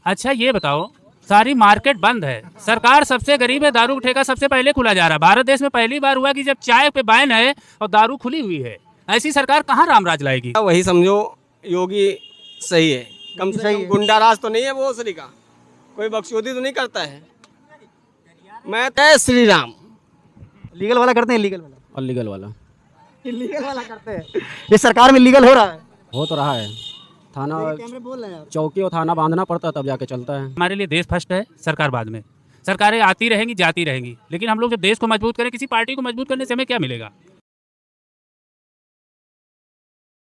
अच्छा ये बताओ, सारी मार्केट बंद है, सरकार सबसे गरीब है, दारू का ठेका सबसे पहले खुला जा रहा है। भारत देश में पहली बार हुआ कि जब चाय पे बैन है और दारू खुली हुई है। ऐसी सरकार कहाँ रामराज लाएगी? वही समझो, योगी सही है। कम से सही कम है। गुंडा राज तो नहीं है वो श्री का, कोई बख्शोदी तो नहीं करता है। मैं जय श्री राम। लीगल वाला करते हैं, लीगल वाला और लीगल वाला इलीगल वाला करते हैं। ये सरकार में लीगल हो रहा है। हो तो रहा है। थाना कैमरे बोल रहे हैं आप। चौकी और थाना बांधना पड़ता है तब जाके चलता है। हमारे लिए देश फर्स्ट है, सरकार बाद में। सरकारें आती रहेंगी जाती रहेंगी, लेकिन हम लोग जब देश को मजबूत करें, किसी पार्टी को मजबूत करने से हमें क्या मिलेगा?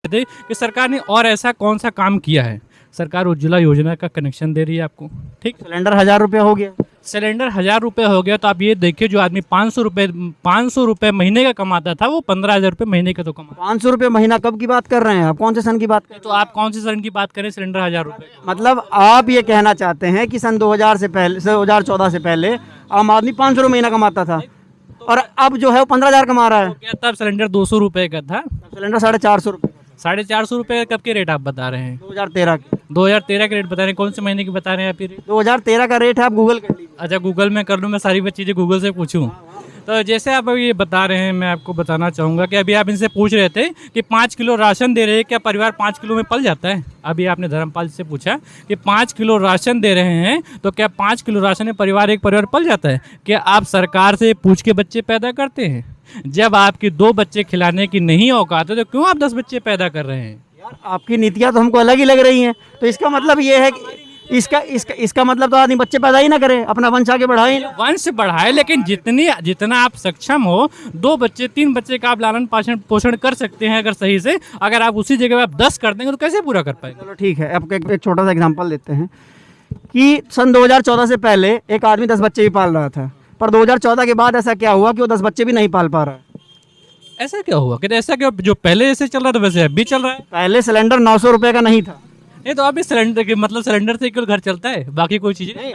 कि सरकार ने और ऐसा कौन सा काम किया है। सरकार उज्ज्वला योजना का कनेक्शन दे रही है आपको, ठीक। सिलेंडर 1000 रुपया हो गया। सिलेंडर 1000 रुपये हो गया, तो आप ये देखिए जो आदमी 500 रुपये महीने का कमाता था वो 15,000 रुपये महीने का तो कमा। 500 रुपये महीना कब की बात कर रहे हैं आप? कौन से सन की बात कर रहे हैं? तो आप कौन सी सन की बात करें, सिलेंडर 1000 रुपये? मतलब आप ये कहना चाहते हैं कि सन 2000 से पहले, 2014 से पहले आम आदमी 500 रुपये महीना कमाता था और अब जो है वो 15,000 कमा रहा है। क्या तब सिलेंडर 200 रुपये का था? सिलेंडर 450 रुपये, 450 रुपये कब के रेट आप बता रहे हैं? 2013 के। 2013 के रेट बता रहे हैं, कौन से महीने की बता रहे हैं आप ये रेट? 2013 का रेट है, आप गूगल कर लीजिए। अच्छा गूगल में कर लूँ, मैं सारी चीज़ें गूगल से पूछूं? तो जैसे आप अभी ये बता रहे हैं, मैं आपको बताना चाहूँगा कि अभी आप इनसे पूछ रहे थे कि 5 किलो राशन दे रहे हैं, क्या परिवार 5 किलो में पल जाता है? अभी आपने धर्मपाल से पूछा कि 5 किलो राशन दे रहे हैं, तो क्या 5 किलो राशन में एक परिवार पल जाता है? क्या आप सरकार से पूछ के बच्चे पैदा करते हैं? जब आपकी 2 बच्चे खिलाने की नहीं औकात है तो क्यों आप 10 बच्चे पैदा कर रहे हैं? यार आपकी नीतियाँ तो हमको अलग ही लग रही हैं, तो इसका मतलब ये है कि इसका मतलब तो आदमी बच्चे पैदा ही ना करे, अपना वंश आगे बढ़ाए ही ना। वंश बढ़ाए, लेकिन जितना आप सक्षम हो, 2 बच्चे 3 बच्चे का आप लालन पोषण कर सकते हैं अगर सही से। अगर आप उसी जगह आप 10 कर देंगे तो कैसे पूरा कर पाएंगे? चलो ठीक है, आपको एक छोटा सा एग्जांपल देते हैं कि सन 2014 से पहले एक आदमी 10 बच्चे भी पाल रहा था, पर 2014 के बाद ऐसा क्या हुआ कि वो 10 बच्चे भी नहीं पाल पा रहा है? ऐसा क्या हुआ? कि ऐसा क्या, जो पहले ऐसे चल रहा था वैसे अब भी चल रहा है? पहले सिलेंडर 900 रुपये का नहीं था। नहीं तो अभी सिलेंडर के मतलब सिलेंडर से केवल घर चलता है, बाकी कोई चीज़ नहीं।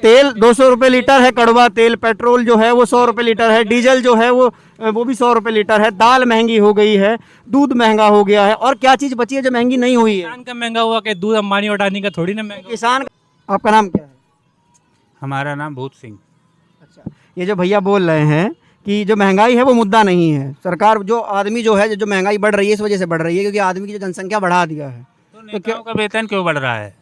तेल 200 रुपये लीटर है, कड़वा तेल। पेट्रोल जो है वो 100 रुपये लीटर है। डीजल जो है वो भी 100 रुपये लीटर है। दाल महंगी हो गई है, दूध महंगा हो गया है, और क्या चीज़ बची है जो महंगी नहीं हुई है? किसान का महंगा हुआ कि दूध अंबानी और अडानी का थोड़ी ना महंगा? किसान। आपका नाम क्या है? हमारा नाम भूत सिंह। अच्छा, ये जो भैया बोल रहे हैं कि जो महंगाई है वो मुद्दा नहीं है, सरकार जो आदमी जो है, जो महंगाई बढ़ रही है इस वजह से बढ़ रही है क्योंकि आदमी की जो जनसंख्या बढ़ा दिया है। तो नेताओं का वेतन क्यों बढ़ रहा है?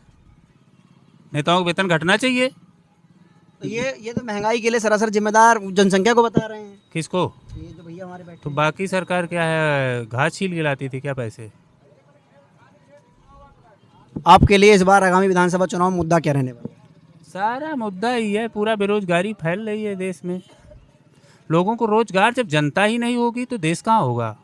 नेताओं का वेतन घटना चाहिए। तो ये तो महंगाई के लिए सरासर जिम्मेदार जनसंख्या को बता रहे हैं। किसको? ये जो भैया हमारे बैठे तो बाकी सरकार क्या है, घास छील के लाती थी क्या पैसे? आपके लिए इस बार आगामी विधानसभा चुनाव में मुद्दा क्या रहने वाला है? सारा मुद्दा ही है, पूरा बेरोजगारी फैल रही है देश में। लोगों को रोजगार, जब जनता ही नहीं होगी तो देश कहाँ होगा?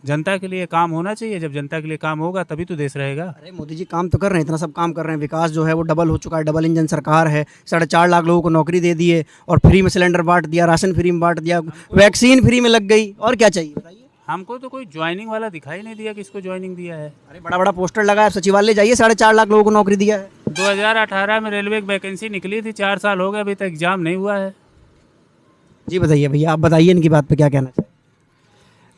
जनता के लिए काम होना चाहिए, जब जनता के लिए काम होगा तभी तो देश रहेगा। अरे मोदी जी काम तो कर रहे हैं, इतना सब काम कर रहे हैं, विकास जो है वो डबल हो चुका है, डबल इंजन सरकार है। 4.5 लाख लोगों को नौकरी दे दी है और फ्री में सिलेंडर बांट दिया, राशन फ्री में बांट दिया, वैक्सीन फ्री में लग गई, और क्या चाहिए बताइए? हमको तो कोई ज्वाइनिंग वाला दिखाई नहीं दिया, किसको ज्वाइनिंग दिया है? अरे बड़ा बड़ा पोस्टर लगा है, सचिवालय जाइए, 4.5 लाख लोगों को नौकरी दिया है। 2018 में रेलवे की वैकेंसी निकली थी, 4 साल हो गए, अभी तक एग्जाम नहीं हुआ है। जी बताइए भैया, आप बताइए इनकी बात पे क्या कहना चाहिए?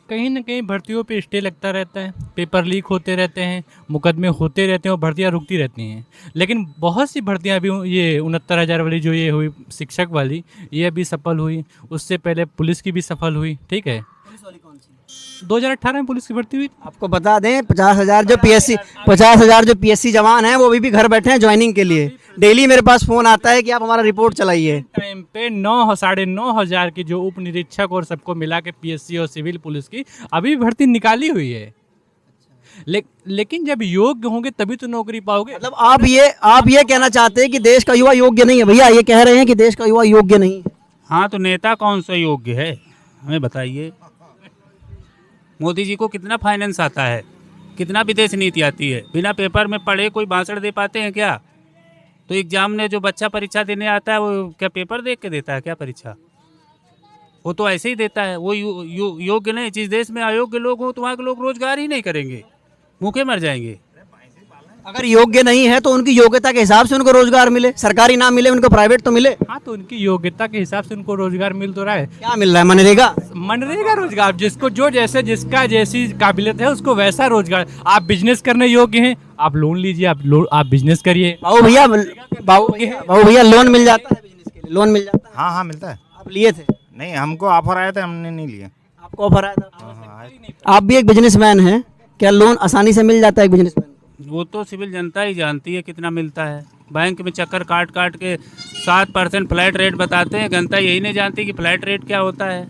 कहीं ना कहीं भर्तियों पे स्टे लगता रहता है, पेपर लीक होते रहते हैं, मुकदमे होते रहते हैं और भर्तियां रुकती रहती हैं। लेकिन बहुत सी भर्तियां अभी, ये 69,000 वाली जो ये हुई शिक्षक वाली, ये अभी सफल हुई। उससे पहले पुलिस की भी सफल हुई, ठीक है। 2018 में पुलिस की भर्ती हुई। आपको बता दें 50,000 जो पीएससी जवान हैं वो अभी भी घर बैठे हैं ज्वाइनिंग के लिए। डेली मेरे पास फोन आता है कि आप हमारा रिपोर्ट चलाइए। टाइम पे 9,500 की जो उप निरीक्षक और सबको मिला के पीएससी और सिविल पुलिस की अभी भर्ती निकाली हुई है। लेकिन जब योग्य होंगे तभी तो नौकरी पाओगे। मतलब आप ये कहना चाहते हैं कि देश का युवा योग्य नहीं है? भैया ये कह रहे हैं कि देश का युवा योग्य नहीं है। हाँ, तो नेता कौन सा योग्य है हमें बताइए। मोदी जी को कितना फाइनेंस आता है, कितना विदेश नीति आती है? बिना पेपर में पढ़े कोई भाषण दे पाते हैं क्या? तो एग्जाम में जो बच्चा परीक्षा देने आता है वो क्या पेपर देख के देता है क्या परीक्षा? वो तो ऐसे ही देता है। वो योग्य नहीं। जिस देश में अयोग्य लोग हो तो वहाँ के लोग रोजगार ही नहीं करेंगे, भूखे मर जाएंगे। अगर योग्य नहीं है तो उनकी योग्यता के हिसाब से उनको रोजगार मिले, सरकारी ना मिले उनको प्राइवेट तो मिले। हाँ, तो उनकी योग्यता के हिसाब से उनको रोजगार मिल तो रहा है। क्या मिल रहा है? मनरेगा? मनरेगा रोजगार, जिसको जो जैसे जिसका जैसी काबिलियत है उसको वैसा रोजगार। आप बिजनेस करने योग्य हैं, आप लोन लीजिए, आप बिजनेस करिए। बाबू भैया लोन मिल जाता है बिजनेस के लिए? लोन मिल जाता है? हाँ हाँ मिलता है। आप लिए थे? नहीं, हमको ऑफर आया था, हमने नहीं लिया। आपको ऑफर आया था? हाँ हाँ। आप भी एक बिजनेसमैन हैं, क्या लोन आसानी से मिल जाता है एक बिजनेसमैन को? वो तो सिविल जनता ही जानती है कितना मिलता है। बैंक में चक्कर काट काट के 7% फ्लैट रेट बताते हैं, जनता यही नहीं जानती कि फ्लैट रेट क्या होता है।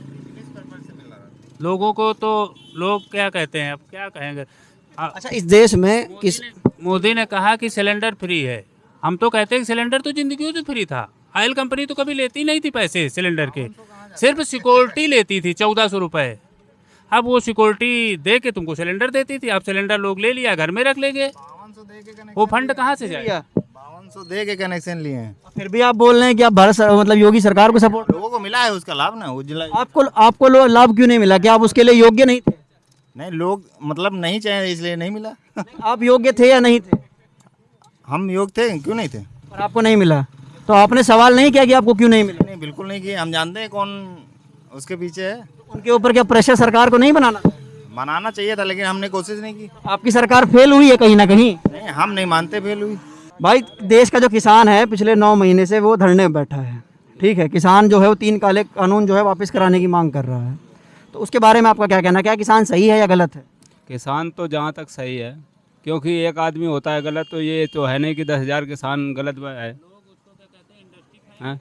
लोगों को तो लोग क्या कहते हैं, अब क्या कहेंगे। अच्छा, इस देश में किस मोदी ने कहा कि सिलेंडर फ्री है, हम तो कहते हैं कि सिलेंडर तो जिंदगी से फ्री था। ऑयल कंपनी तो कभी लेती नहीं थी पैसे सिलेंडर के, सिर्फ सिक्योरिटी लेती थी 1400 रुपये। अब वो सिक्योरिटी दे के तुमको सिलेंडर देती थी, अब सिलेंडर लोग ले लिया, घर में रख लेंगे। वो फंड कहाँ से जाएगा? 5200 दे के कनेक्शन लिए हैं। फिर भी आप बोल रहे हैं कि आप मतलब योगी सरकार को सपोर्ट। लोगों को मिला है उसका लाभ ना, उज्ज्वला। आपको लाभ क्यों नहीं मिला? क्या आप उसके लिए योग्य नहीं थे? नहीं, लोग मतलब नहीं चाहे इसलिए नहीं मिला। आप योग्य थे या नहीं थे? हम योग थे, क्यों नहीं थे? पर आपको नहीं मिला तो आपने सवाल नहीं किया कि आपको क्यों नहीं मिला? नहीं, बिल्कुल नहीं किए। हम जानते हैं कौन उसके पीछे है। उनके ऊपर क्या प्रेशर सरकार को नहीं बनाना? मनाना चाहिए था, लेकिन हमने कोशिश नहीं की। आपकी सरकार फेल हुई है कहीं ना कहीं। नहीं, हम नहीं मानते फेल हुई। भाई, देश का जो किसान है पिछले 9 महीने से वो धरने में बैठा है, ठीक है। किसान जो है वो 3 काले कानून जो है वापस कराने की मांग कर रहा है, तो उसके बारे में आपका क्या कहना है? क्या किसान सही है या गलत है? किसान तो जहाँ तक सही है, क्योंकि एक आदमी होता है गलत, तो ये तो है नहीं कि 10,000 किसान गलत है। हाँ?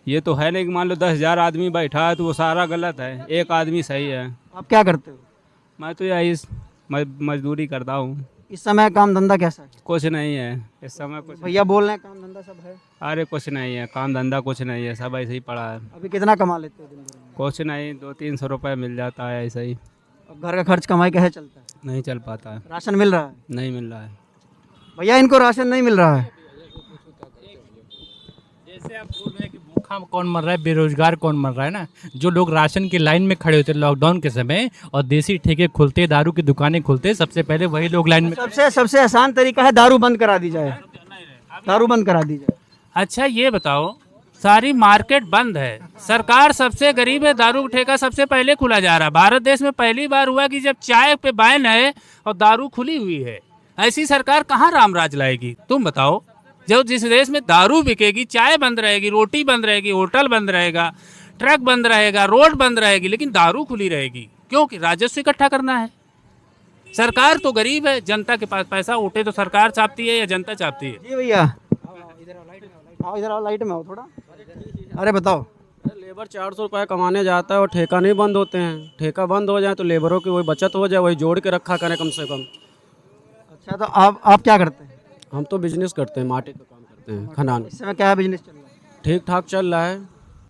ये तो है नहीं कि मान लो 10,000 आदमी बैठा है तो वो सारा गलत है, एक आदमी सही है। आप क्या करते हो? मैं तो यही मजदूरी करता हूँ। इस समय काम धंधा कैसा है? कुछ नहीं है इस समय, कुछ। भैया बोल रहे हैं काम धंधा सब है। अरे कुछ नहीं है, काम धंधा कुछ नहीं है, सब ऐसे ही पड़ा है। अभी कितना कमा लेते हो दिन भर में? कुछ नहीं, 200-300 रुपये मिल जाता है ऐसे ही। अब घर का खर्च कमाई कैसे चलता है? नहीं चल पाता है, राशन मिल रहा है? नहीं मिल रहा है। भैया, इनको राशन नहीं मिल रहा है। जैसे आप बोल रहे हैं कि भूखा कौन मर रहा है, बेरोजगार कौन मर रहा है ना। जो लोग राशन की लाइन में खड़े होते लॉकडाउन के समय और देसी ठेके खुलते, दारू की दुकानें खुलते, सबसे पहले वही लोग लाइन में। सबसे आसान तरीका है दारू बंद करा दी जाए, दारू बंद करा दी जाए। अच्छा ये बताओ, सारी मार्केट बंद है, सरकार सबसे गरीब है, दारू का ठेका सबसे पहले खुला जा रहा है। भारत देश में पहली बार हुआ कि जब चाय पे बैन है और दारू खुली हुई है। ऐसी सरकार कहाँ राम राज लाएगी? तुम बताओ। जो जिस देश में दारू बिकेगी, चाय बंद रहेगी, रोटी बंद रहेगी, होटल बंद रहेगा, ट्रक बंद रहेगा, रोड बंद रहेगी, लेकिन दारू खुली रहेगी। क्योंकि राजस्व इकट्ठा करना है। सरकार तो गरीब है, जनता के पास पैसा उठे तो सरकार चाहती है या जनता चाहती है? जी भैया, इधर आओ, लाइट में आओ थोड़ा। अरे बताओ। लेबर 400 रुपये कमाने जाता है और ठेका नहीं बंद होते हैं। ठेका बंद हो जाए तो लेबरों की वही बचत हो जाए, वही जोड़ के रखा करें कम से कम। अच्छा, तो आप क्या करते हैं? हम तो बिजनेस करते हैं, माटी का काम करते हैं, खनान। इस समय क्या बिजनेस चल रहा है? ठीक ठाक चल रहा है।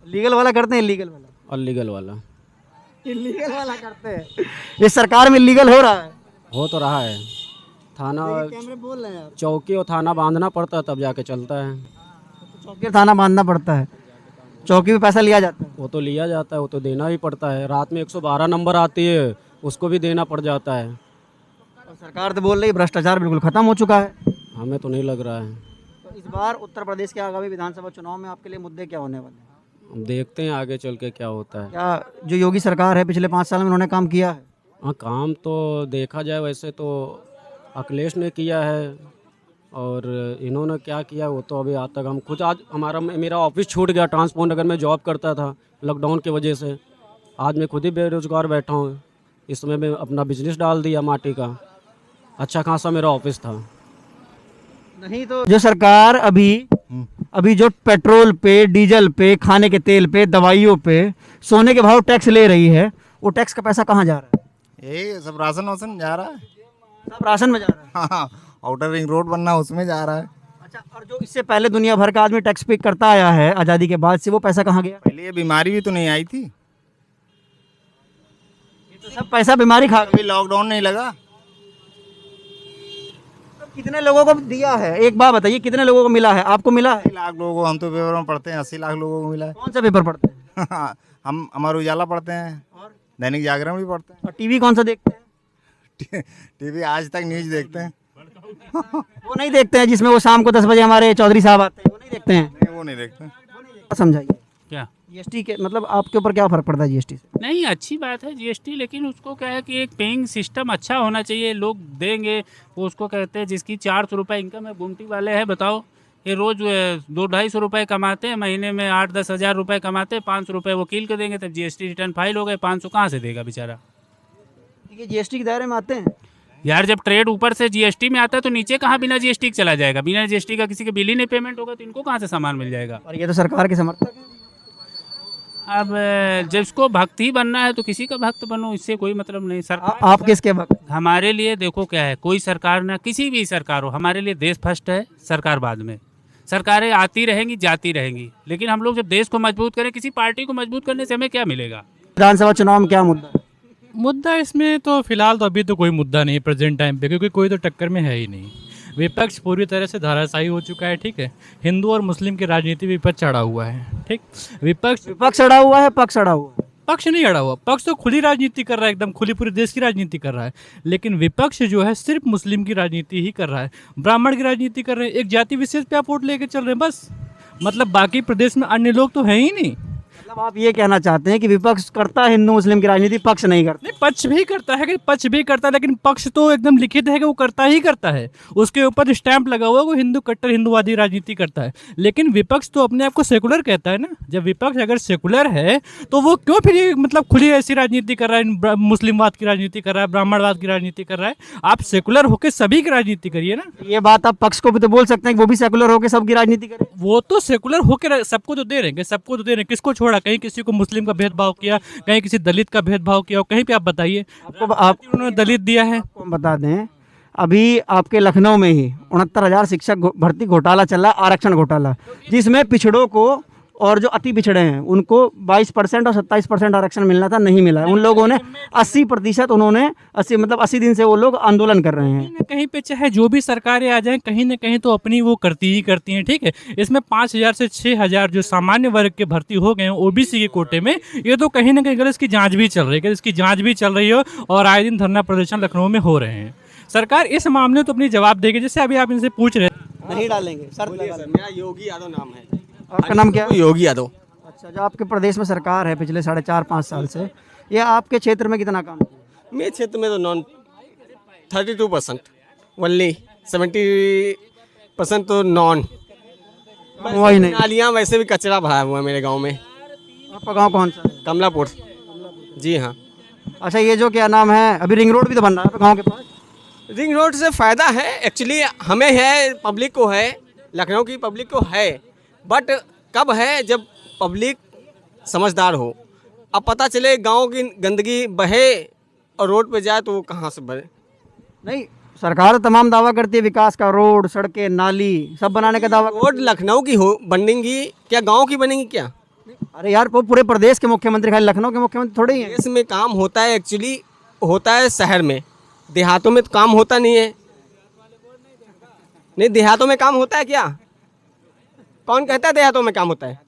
लीगल वाला करते हैं, इलीगल वाला? और लीगल वाला। इलीगल वाला करते हैं। इस सरकार में लीगल हो रहा है? हो तो रहा है। थाना कैमरे बोल रहे हैं आप। चौकी और थाना बांधना पड़ता है तब जाके चलता है। चौकी और थाना बांधना पड़ता है? चौकी में पैसा लिया जाता है? वो तो लिया जाता है, वो तो देना ही पड़ता है। रात में 112 नंबर आती है, उसको भी देना पड़ जाता है। और सरकार तो बोल रही है भ्रष्टाचार बिल्कुल खत्म हो चुका है। हमें तो नहीं लग रहा है। तो इस बार उत्तर प्रदेश के आगामी विधानसभा चुनाव में आपके लिए मुद्दे क्या होने वाले हैं? हम देखते हैं आगे चल के क्या होता है। क्या जो योगी सरकार है पिछले 5 साल में उन्होंने काम किया है? हाँ, काम तो देखा जाए वैसे तो अखिलेश ने किया है, और इन्होंने क्या किया वो तो अभी आज तक हम खुद, आज मेरा ऑफिस छूट गया ट्रांसपोर्ट नगर में जॉब करता था लॉकडाउन की वजह से। आज मैं खुद ही बेरोजगार बैठा हूँ। इसमें मैं अपना बिजनेस डाल दिया माटी का, अच्छा खासा मेरा ऑफिस था। नहीं तो जो सरकार अभी जो पेट्रोल पे, डीजल पे, खाने के तेल पे, दवाइयों पे, सोने के भाव टैक्स ले रही है, वो टैक्स का पैसा कहाँ जा रहा है? यही सब राशन वासन जा रहा है। सब राशन में जा रहा है। हाँ, आउटर रिंग रोड बनना उसमें जा रहा है। अच्छा, और जो इससे पहले दुनिया भर का आदमी टैक्स पे करता आया है आज़ादी के बाद से, वो पैसा कहाँ गया? पहले ये बीमारी भी तो नहीं आई थी, तो सब पैसा बीमारी खा गई। अभी लॉकडाउन नहीं लगा। तो कितने लोगों को दिया है? एक बात बताइए, कितने लोगों को मिला है? आपको मिला है? 80 लाख लोगों को, हम तो पेपर में पढ़ते हैं, 80 लाख लोगों को मिला है। कौन सा पेपर पढ़ते हैं? हम अमर उजाला पढ़ते हैं और दैनिक जागरण भी पढ़ते टीवी कौन सा देखते हैं? हैं। टीवी आज तक न्यूज देखते हैं। वो नहीं देखते हैं जिसमें वो शाम को 10 बजे हमारे चौधरी साहब आते हैं, वो नहीं देखते हैं? नहीं वो नहीं देखते। समझाइए क्या जीएसटी के मतलब आपके ऊपर क्या फर्क पड़ता है जीएसटी से? नहीं, अच्छी बात है जीएसटी, लेकिन उसको क्या है कि एक पेइंग सिस्टम अच्छा होना चाहिए, लोग देंगे। वो उसको कहते हैं जिसकी 400 रुपये इनकम है, गुमटी वाले हैं, बताओ ये रोज़ 200-250 रुपये कमाते हैं, महीने में 8-10 हज़ार रुपये कमाते हैं, 500 रुपये वकील को देंगे, तब जीएसटी रिटर्न फाइल हो गए, 500 कहाँ से देगा बेचारा? ये जीएसटी के दायरे में आते हैं। यार जब ट्रेड ऊपर से जीएसटी में आता है तो नीचे कहाँ बिना जीएसटी के चला जाएगा? बिना जीएसटी का किसी के बिल ही नहीं पेमेंट होगा तो इनको कहाँ से सामान मिल जाएगा? और ये तो सरकार के समर्थक हैं। अब जिसको भक्त ही बनना है तो किसी का भक्त बनो, इससे कोई मतलब नहीं। सरकार आप किसके वक्त? हमारे लिए देखो क्या है, कोई सरकार ना किसी भी सरकार हो, हमारे लिए देश फर्स्ट है, सरकार बाद में। सरकारें आती रहेंगी जाती रहेंगी, लेकिन हम लोग जब देश को मजबूत करें, किसी पार्टी को मजबूत करने से हमें क्या मिलेगा? विधानसभा चुनाव में क्या मुद्दा है? मुद्दा इसमें तो फिलहाल तो अभी तो कोई मुद्दा नहीं है प्रेजेंट टाइम पे, क्योंकि कोई तो टक्कर में है ही नहीं। विपक्ष पूरी तरह से धाराशायी हो चुका है, ठीक है। हिंदू और मुस्लिम की राजनीति विपक्ष चढ़ा हुआ है, ठीक। विपक्ष अड़ा हुआ है, पक्ष अड़ा हुआ है? पक्ष नहीं अड़ा हुआ, पक्ष तो खुली राजनीति कर रहा है, एकदम खुली पूरे देश की राजनीति कर रहा है। लेकिन विपक्ष जो है सिर्फ मुस्लिम की राजनीति ही कर रहा है, ब्राह्मण की राजनीति कर रहे हैं, एक जाति विशेष पे आप वोट लेके चल रहे हैं बस। मतलब बाकी प्रदेश में अन्य लोग तो हैं ही नहीं। मतलब आप ये कहना चाहते हैं कि विपक्ष करता है हिंदू मुस्लिम की राजनीति, पक्ष नहीं करता? नहीं, पक्ष भी करता है कि पक्ष भी करता है, लेकिन पक्ष तो एकदम लिखित है कि वो करता ही करता है, उसके ऊपर स्टैंप लगा हुआ है, वो हिंदू कट्टर हिंदुवादी राजनीति करता है। लेकिन विपक्ष तो अपने आप को सेकुलर कहता है ना। जब विपक्ष अगर सेकुलर है तो वो क्यों फिर ये मतलब खुली ऐसी राजनीति कर रहा है, मुस्लिमवाद की राजनीति कर रहा है, ब्राह्मणवाद की राजनीति कर रहा है? आप सेकुलर होकर सभी की राजनीति करिए ना। ये बात आप पक्ष को भी तो बोल सकते हैं कि वो भी सेकुलर होकर सबकी राजनीति करे। वो तो सेकुलर होकर सबको तो दे रहे हैं, सबको तो दे रहे हैं। किसको छोड़ा? कहीं किसी को मुस्लिम का भेदभाव किया, कहीं किसी दलित का भेदभाव किया, कहीं पे आप बताइए आपको उन्होंने दलित दिया है? आपको हम बता दें, अभी आपके लखनऊ में ही 69,000 शिक्षक भर्ती घोटाला चल रहा है, आरक्षण घोटाला, जिसमें पिछड़ों को और जो अति पिछड़े हैं उनको 22% और 27% आरक्षण मिलना था, नहीं मिला है। उन लोगों ने 80% उन्होंने 80 दिन से वो लोग आंदोलन कर रहे हैं। कहीं ना कहीं पे चाहे जो भी सरकारें आ जाएं, कहीं ना कहीं तो अपनी वो करती ही करती हैं, ठीक है। इसमें 5,000 से 6,000 जो सामान्य वर्ग के भर्ती हो गए हैं ओबीसी के कोटे में, ये तो कहीं ना कहीं अगर इसकी जाँच भी चल रही है, इसकी जाँच भी चल रही हो और आए दिन धरना प्रदर्शन लखनऊ में हो रहे हैं। सरकार इस मामले में तो अपनी जवाब देगी। जैसे अभी आप इनसे पूछ रहे हैं, नहीं डालेंगे सर। मेरा योगी यादव नाम है। आपका नाम क्या है? योगी यादव। अच्छा, जो आपके प्रदेश में सरकार है पिछले 4.5-5 साल से, ये आपके क्षेत्र में कितना काम किया? मेरे क्षेत्र में तो 32%, ओनली 70% तो नॉन। वही नहीं। नालियाँ वैसे भी कचरा भरा हुआ है मेरे गांव में। आपका गांव कौन सा है? कमलापुर। जी हाँ। अच्छा, ये जो क्या नाम है, अभी रिंग रोड भी तो बन रहा है गांव के पास। रिंग रोड से फ़ायदा है एक्चुअली, हमें है, पब्लिक को है, लखनऊ की पब्लिक को है। बट कब है? जब पब्लिक समझदार हो। अब पता चले गांव की गंदगी बहे और रोड पे जाए तो वो कहाँ से बहे? नहीं, सरकार तमाम दावा करती है विकास का, रोड सड़कें नाली सब बनाने का दावा। रोड लखनऊ की हो बनेंगी क्या, गांव की बनेंगी क्या? अरे यार, वो पूरे प्रदेश के मुख्यमंत्री, खाली लखनऊ के मुख्यमंत्री थोड़े ही हैं। देश में काम होता है एक्चुअली, होता है शहर में, देहातों में तो काम होता नहीं है। नहीं, देहातों में काम होता है क्या? कौन कहता है देहातों में काम होता है?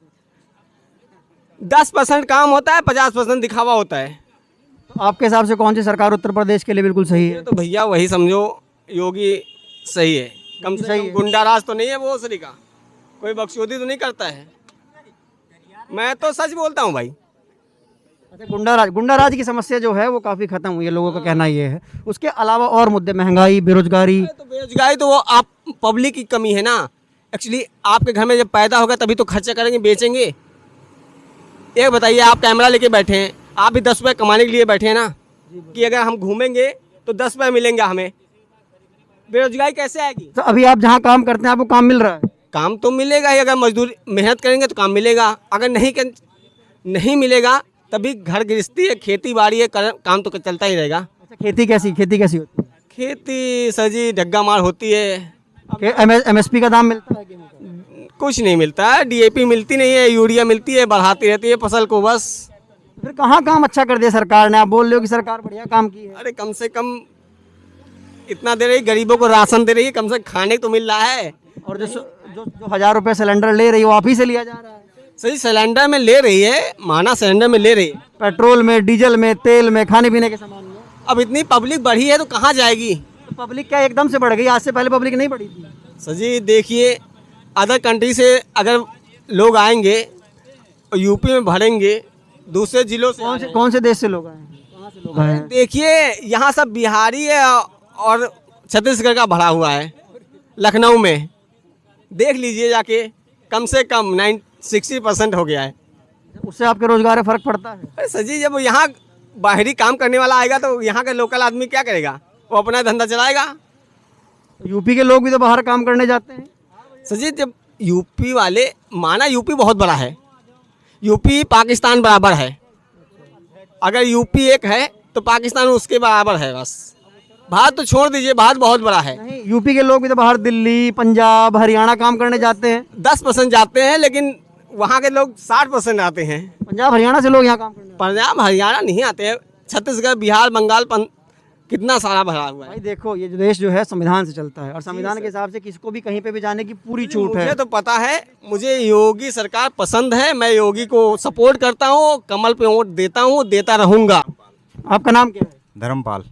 10% काम होता है, 50% दिखावा होता है। तो आपके हिसाब से कौन सी सरकार उत्तर प्रदेश के लिए बिल्कुल सही है? तो भैया वही समझो, योगी सही है। कम से कम गुंडा राज तो नहीं है वो उसरी का, कोई बख्शोदी तो नहीं करता है। मैं तो सच बोलता हूँ भाई। अच्छा, गुंडा राज की समस्या जो है वो काफ़ी खत्म हुई है, लोगों का कहना ये है। उसके अलावा और मुद्दे, महंगाई, बेरोजगारी। तो बेरोजगारी तो वो आप पब्लिक की कमी है ना। एक्चुअली आपके घर में जब पैदा होगा तभी तो खर्चा करेंगे, बेचेंगे। एक बताइए, आप कैमरा लेके बैठे हैं, आप भी 10 रुपये कमाने के लिए बैठे हैं ना, कि अगर हम घूमेंगे तो 10 रुपये मिलेंगे हमें। बेरोजगारी कैसे आएगी? तो अभी आप जहाँ काम करते हैं आपको काम मिल रहा है? काम तो मिलेगा ही, अगर मजदूर मेहनत करेंगे तो काम मिलेगा। अगर नहीं मिलेगा तभी घर गृहस्थी है, खेती बाड़ी है, काम तो चलता ही रहेगा। अच्छा, खेती कैसी होती है? खेती सर जी ढग्गा मार होती है। MSP का दाम मिलता है? कुछ नहीं मिलता है, DAP मिलती नहीं है, यूरिया मिलती है, बढ़ाती रहती है फसल को बस। फिर कहाँ काम अच्छा कर दिया सरकार ने? आप बोल रहे हो कि सरकार बढ़िया काम की है। अरे कम से कम इतना दे रही, गरीबों को राशन दे रही है, कम से कम खाने तो मिल रहा है। और जो 1,000 रुपये सिलेंडर ले रही है वो आप ही से लिया जा रहा है। सही, सिलेंडर में ले रही है, माना सिलेंडर में ले रही है, पेट्रोल में, डीजल में, तेल में, खाने पीने के सामान में। अब इतनी पब्लिक बढ़ी है तो कहाँ जाएगी? पब्लिक क्या एकदम से बढ़ गई, आज से पहले पब्लिक नहीं बढ़ी थी? सर जी देखिए, अदर कंट्री से अगर लोग आएंगे और यूपी में भरेंगे, दूसरे जिलों से कौन से देश से लोग आए हैं, कहाँ से लोग आए हैं? देखिए यहाँ सब बिहारी है और छत्तीसगढ़ का भरा हुआ है। लखनऊ में देख लीजिए जाके, कम से कम 60% हो गया है। उससे आपके रोजगार में फर्क पड़ता है? अरे सर जी, जब यहाँ बाहरी काम करने वाला आएगा तो यहाँ का लोकल आदमी क्या करेगा? वो अपना धंधा चलाएगा। यूपी के लोग भी तो बाहर काम करने जाते हैं। सर जी, जब यूपी वाले, माना यूपी बहुत बड़ा है, यूपी पाकिस्तान बराबर है। अगर यूपी एक है तो पाकिस्तान उसके बराबर है बस। भारत तो छोड़ दीजिए, भारत बहुत बड़ा है। नहीं, यूपी के लोग भी तो बाहर दिल्ली, पंजाब, हरियाणा काम करने जाते हैं। 10% जाते हैं, लेकिन वहाँ के लोग 60% आते हैं। पंजाब हरियाणा से लोग यहाँ काम करने पंजाब हरियाणा नहीं आते हैं, छत्तीसगढ़, बिहार, बंगाल, कितना सारा भरा हुआ है। भाई देखो, ये जो देश जो है संविधान से चलता है और संविधान के हिसाब से किसको भी कहीं पे भी जाने की पूरी छूट है। मुझे तो पता है, मुझे योगी सरकार पसंद है, मैं योगी को सपोर्ट करता हूँ, कमल पे वोट देता हूँ, देता रहूँगा। आपका नाम क्या है? धर्मपाल।